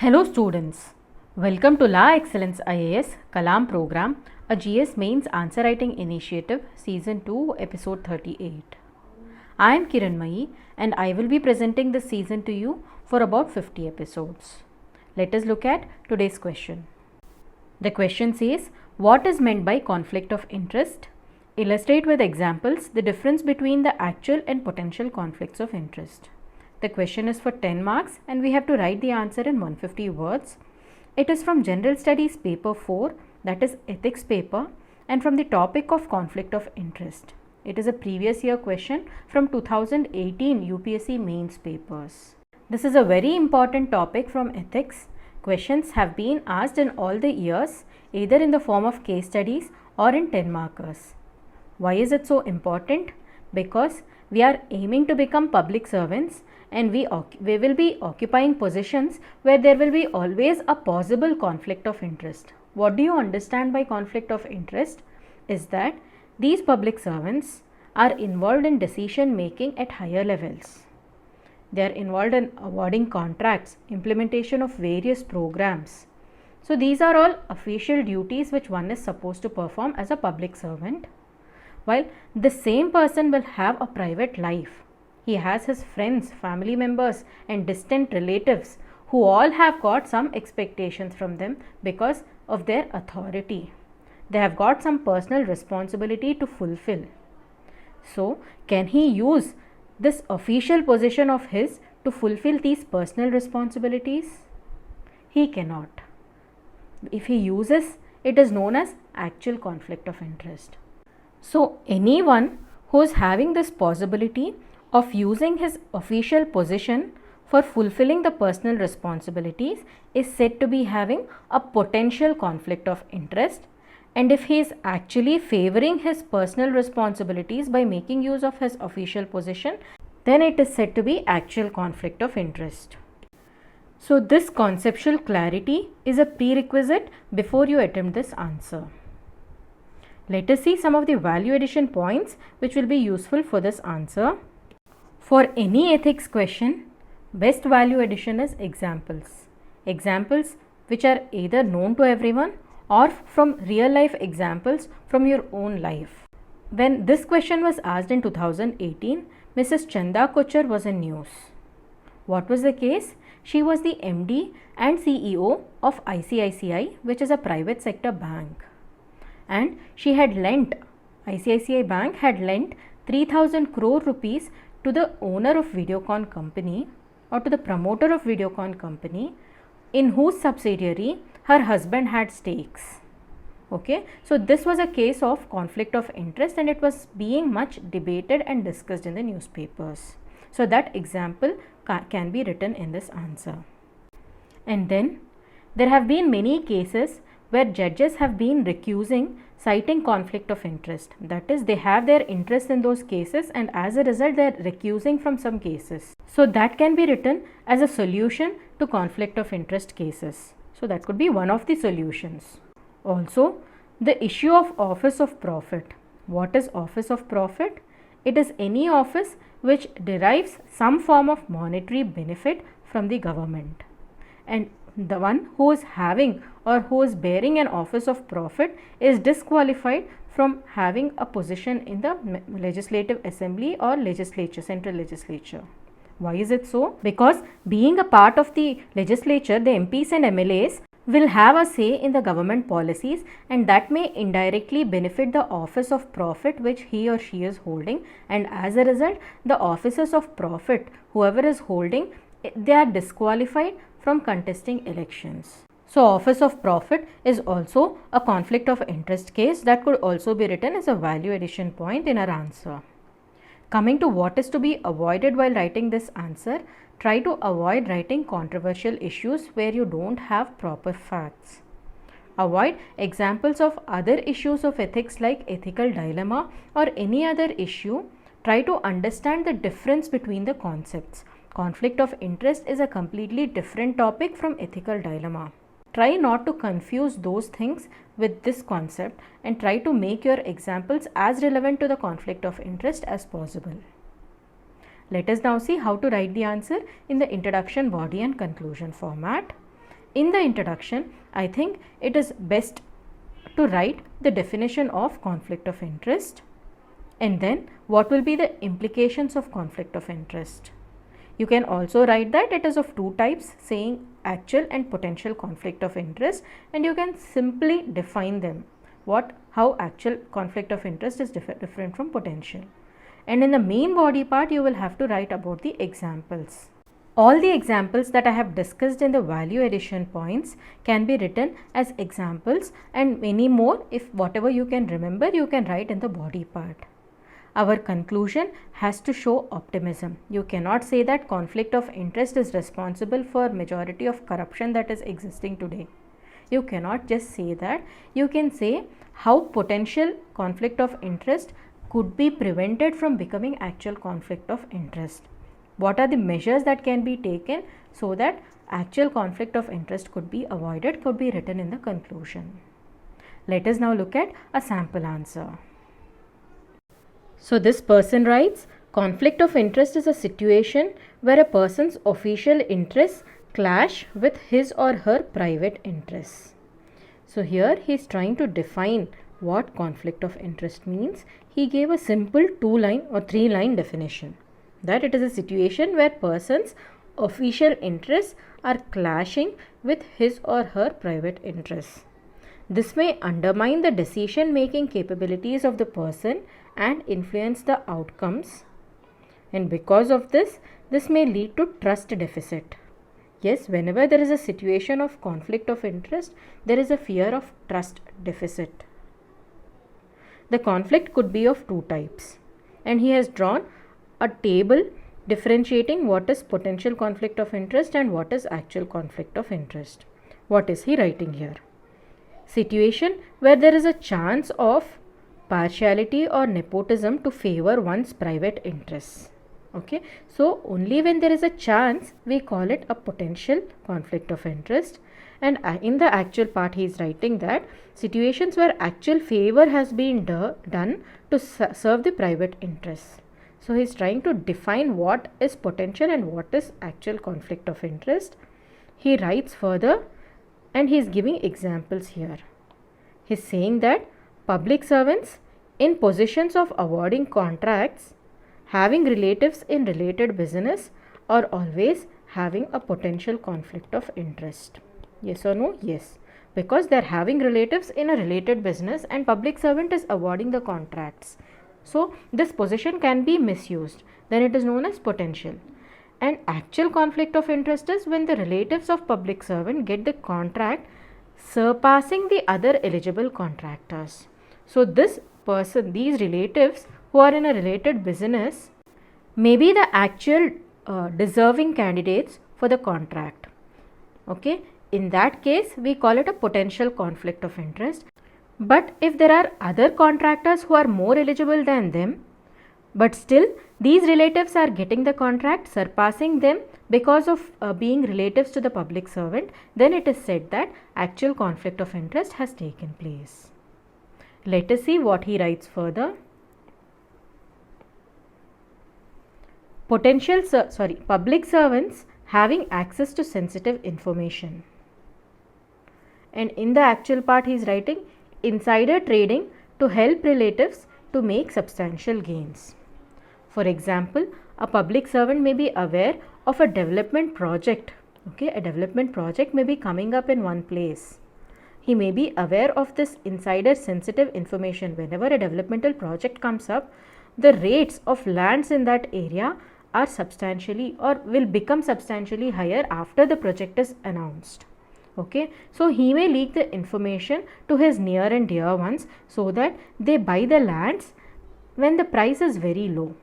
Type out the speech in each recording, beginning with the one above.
Hello students, welcome to La Excellence IAS Kalam program, a GS Mains Answer Writing Initiative Season 2 Episode 38. I am Kiranmayi and I will be presenting this season to you for about 50 episodes. Let us look at today's question. The question says, what is meant by conflict of interest? Illustrate with examples the difference between the actual and potential conflicts of interest. The question is for 10 marks and we have to write the answer in 150 words. It is from General Studies paper 4, that is ethics paper, and from the topic of conflict of interest. It is a previous year question from 2018 UPSC mains papers. This is a very important topic from ethics. Questions have been asked in all the years, either in the form of case studies or in 10 markers. Why is it so important? Because we are aiming to become public servants and we will be occupying positions where there will be always a possible conflict of interest. What do you understand by conflict of interest? Is that these public servants are involved in decision making at higher levels. They are involved in awarding contracts, implementation of various programs. So these are all official duties which one is supposed to perform as a public servant. While the same person will have a private life. He has his friends, family members and distant relatives who all have got some expectations from them because of their authority. They have got some personal responsibility to fulfill. So, can he use this official position of his to fulfill these personal responsibilities? He cannot. If he uses, it is known as actual conflict of interest. So, anyone who is having this possibility of using his official position for fulfilling the personal responsibilities is said to be having a potential conflict of interest, and if he is actually favoring his personal responsibilities by making use of his official position, then it is said to be actual conflict of interest. So, this conceptual clarity is a prerequisite before you attempt this answer. Let us see some of the value addition points which will be useful for this answer. For any ethics question, best value addition is examples. Examples which are either known to everyone or from real life examples from your own life. When this question was asked in 2018, Mrs. Chanda Kochar was in news. What was the case? She was the MD and CEO of ICICI, which is a private sector bank. And she had lent, ICICI Bank had lent 3000 crore rupees to the owner of Videocon company or to the promoter of Videocon company in whose subsidiary her husband had stakes. Okay, so this was a case of conflict of interest and it was being much debated and discussed in the newspapers. So that example can be written in this answer. And then there have been many cases where judges have been recusing citing conflict of interest. That is, they have their interest in those cases and as a result they are recusing from some cases. So that can be written as a solution to conflict of interest cases. So that could be one of the solutions. Also, the issue of office of profit. What is office of profit? It is any office which derives some form of monetary benefit from the government. And the one who is having or who is bearing an office of profit is disqualified from having a position in the legislative assembly or legislature, central legislature. Why is it so? Because being a part of the legislature, the MPs and MLAs will have a say in the government policies and that may indirectly benefit the office of profit which he or she is holding, and as a result the offices of profit whoever is holding, they are disqualified from contesting elections. So office of profit is also a conflict of interest case that could also be written as a value addition point in our answer. Coming to what is to be avoided while writing this answer, try to avoid writing controversial issues where you don't have proper facts. Avoid examples of other issues of ethics like ethical dilemma or any other issue. Try to understand the difference between the concepts. Conflict of interest is a completely different topic from ethical dilemma. Try not to confuse those things with this concept and try to make your examples as relevant to the conflict of interest as possible. Let us now see how to write the answer in the introduction, body and conclusion format. in the introduction, I think it is best to write the definition of conflict of interest, and then what will be the implications of conflict of interest. You can also write that it is of two types, saying actual and potential conflict of interest, and you can simply define them, how actual conflict of interest is different from potential. And in the main body part, you will have to write about the examples. All the examples that I have discussed in the value addition points can be written as examples, and many more, if whatever you can remember, you can write in the body part. Our conclusion has to show optimism. You cannot say that conflict of interest is responsible for majority of corruption that is existing today. You cannot just say that. You can say how potential conflict of interest could be prevented from becoming actual conflict of interest. What are the measures that can be taken so that actual conflict of interest could be avoided, could be written in the conclusion. Let us now look at a sample answer. So this person writes, conflict of interest is a situation where a person's official interests clash with his or her private interests. So here he is trying to define what conflict of interest means. He gave a simple 2-line or 3-line definition, that it is a situation where persons' official interests are clashing with his or her private interests. This may undermine the decision making capabilities of the person and influence the outcomes, and because of this may lead to trust deficit. Yes, whenever there is a situation of conflict of interest, there is a fear of trust deficit. The conflict could be of two types, and he has drawn a table differentiating what is potential conflict of interest and what is actual conflict of interest. What is he writing here? Situation where there is a chance of partiality or nepotism to favor one's private interests. Okay, so only when there is a chance we call it a potential conflict of interest, and in the actual part he is writing that situations where actual favor has been done to serve the private interests. So he is trying to define what is potential and what is actual conflict of interest. He writes further and he is giving examples here. He is saying that public servants in positions of awarding contracts, having relatives in related business, are always having a potential conflict of interest. Yes or no? Yes. Because they are having relatives in a related business and public servant is awarding the contracts. So this position can be misused. Then it is known as potential. And actual conflict of interest is when the relatives of public servant get the contract surpassing the other eligible contractors. So this person, these relatives who are in a related business may be the actual deserving candidates for the contract. Okay, in that case we call it a potential conflict of interest. But if there are other contractors who are more eligible than them, but still these relatives are getting the contract surpassing them because of being relatives to the public servant, then it is said that actual conflict of interest has taken place. Let us see what he writes further. Public servants having access to sensitive information. And in the actual part he is writing insider trading to help relatives to make substantial gains. For example, a public servant may be aware of a development project. Okay, a development project may be coming up in one place. He may be aware of this insider sensitive information. Whenever a developmental project comes up, the rates of lands in that area are substantially or will become substantially higher after the project is announced. Okay, so he may leak the information to his near and dear ones so that they buy the lands when the price is very low.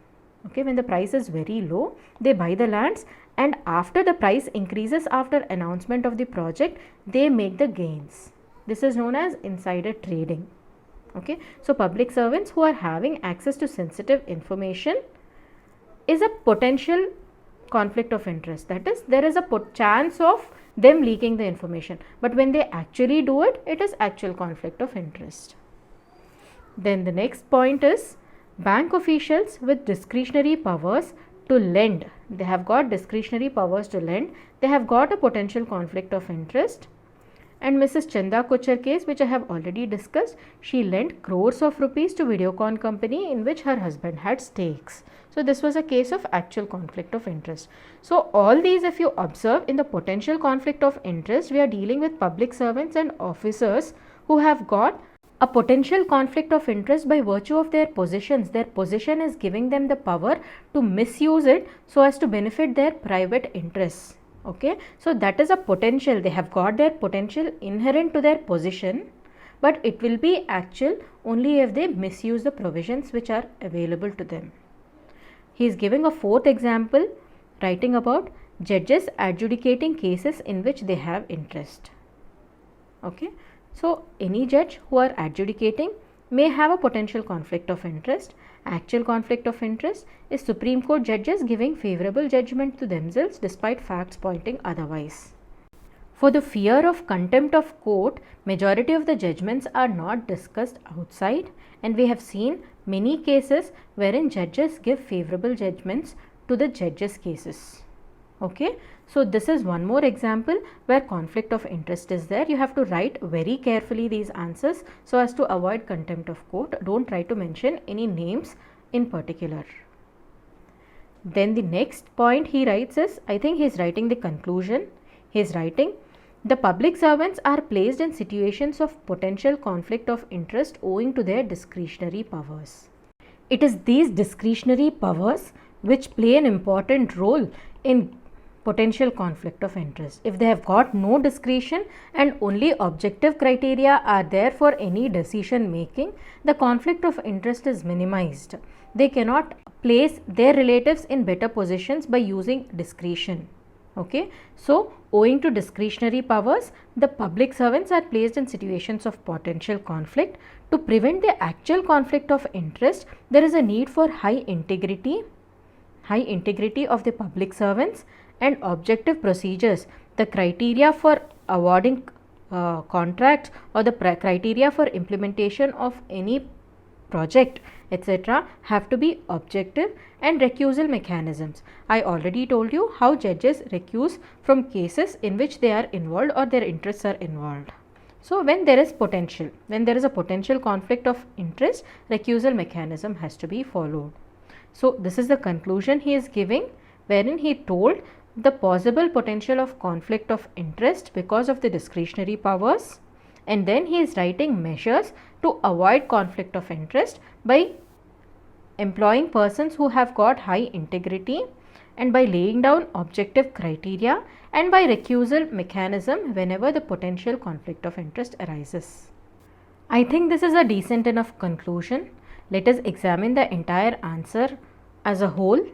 Okay, when the price is very low, they buy the lands, and after the price increases after announcement of the project, they make the gains. This is known as insider trading. Okay, so public servants who are having access to sensitive information is a potential conflict of interest. That is, there is a chance of them leaking the information, but when they actually do it, it is actual conflict of interest. Then the next point is bank officials with discretionary powers to lend they have got discretionary powers to lend, they have got a potential conflict of interest. And Mrs. Chanda Kochar case, which I have already discussed, she lent crores of rupees to Videocon company in which her husband had stakes. So this was a case of actual conflict of interest. So all these, if you observe, in the potential conflict of interest, we are dealing with public servants and officers who have got a potential conflict of interest by virtue of their positions. Their position is giving them the power to misuse it so as to benefit their private interests. Okay, so that is a potential. They have got their potential inherent to their position, but it will be actual only if they misuse the provisions which are available to them. He is giving a fourth example, writing about judges adjudicating cases in which they have interest. Okay, so any judge who are adjudicating may have a potential conflict of interest. Actual conflict of interest is Supreme Court judges giving favorable judgment to themselves despite facts pointing otherwise. For the fear of contempt of court, majority of the judgments are not discussed outside, and we have seen many cases wherein judges give favorable judgments to the judges' cases. Okay, so this is one more example where conflict of interest is there. You have to write very carefully these answers so as to avoid contempt of court. Don't try to mention any names in particular. Then the next point he writes is, I think he is writing the conclusion. He is writing, the public servants are placed in situations of potential conflict of interest owing to their discretionary powers. It is these discretionary powers which play an important role in potential conflict of interest. If they have got no discretion and only objective criteria are there for any decision making, the conflict of interest is minimized. They cannot place their relatives in better positions by using discretion. Okay, so owing to discretionary powers, the public servants are placed in situations of potential conflict. To prevent the actual conflict of interest, there is a need for high integrity of the public servants and objective procedures. The criteria for awarding contracts or the criteria for implementation of any project, etc., have to be objective, and recusal mechanisms. I already told you how judges recuse from cases in which they are involved or their interests are involved. So when there is a potential conflict of interest, recusal mechanism has to be followed. So this is the conclusion he is giving, wherein he told the possible potential of conflict of interest because of the discretionary powers, and then he is writing measures to avoid conflict of interest by employing persons who have got high integrity and by laying down objective criteria and by recusal mechanism whenever the potential conflict of interest arises. I think this is a decent enough conclusion. Let us examine the entire answer as a whole.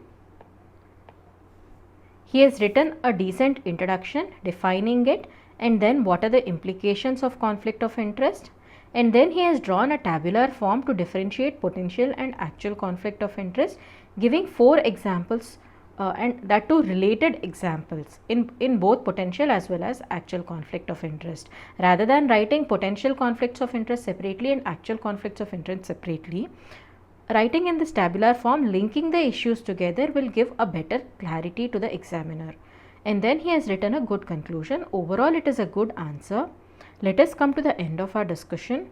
He has written a decent introduction defining it, and then what are the implications of conflict of interest, and then he has drawn a tabular form to differentiate potential and actual conflict of interest, giving 4 examples and that too related examples in both potential as well as actual conflict of interest. Rather than writing potential conflicts of interest separately and actual conflicts of interest separately, writing in this tabular form, linking the issues together will give a better clarity to the examiner. And then he has written a good conclusion. Overall, it is a good answer. Let us come to the end of our discussion.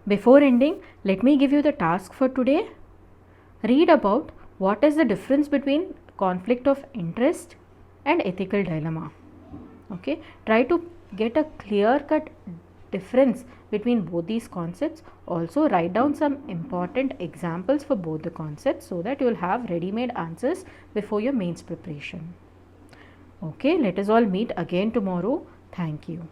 Before ending, let me give you the task for today. Read about what is the difference between conflict of interest and ethical dilemma. Okay, try to get a clear-cut difference between both these concepts. Also write down some important examples for both the concepts so that you will have ready-made answers before your mains preparation. Okay, let us all meet again tomorrow. Thank you.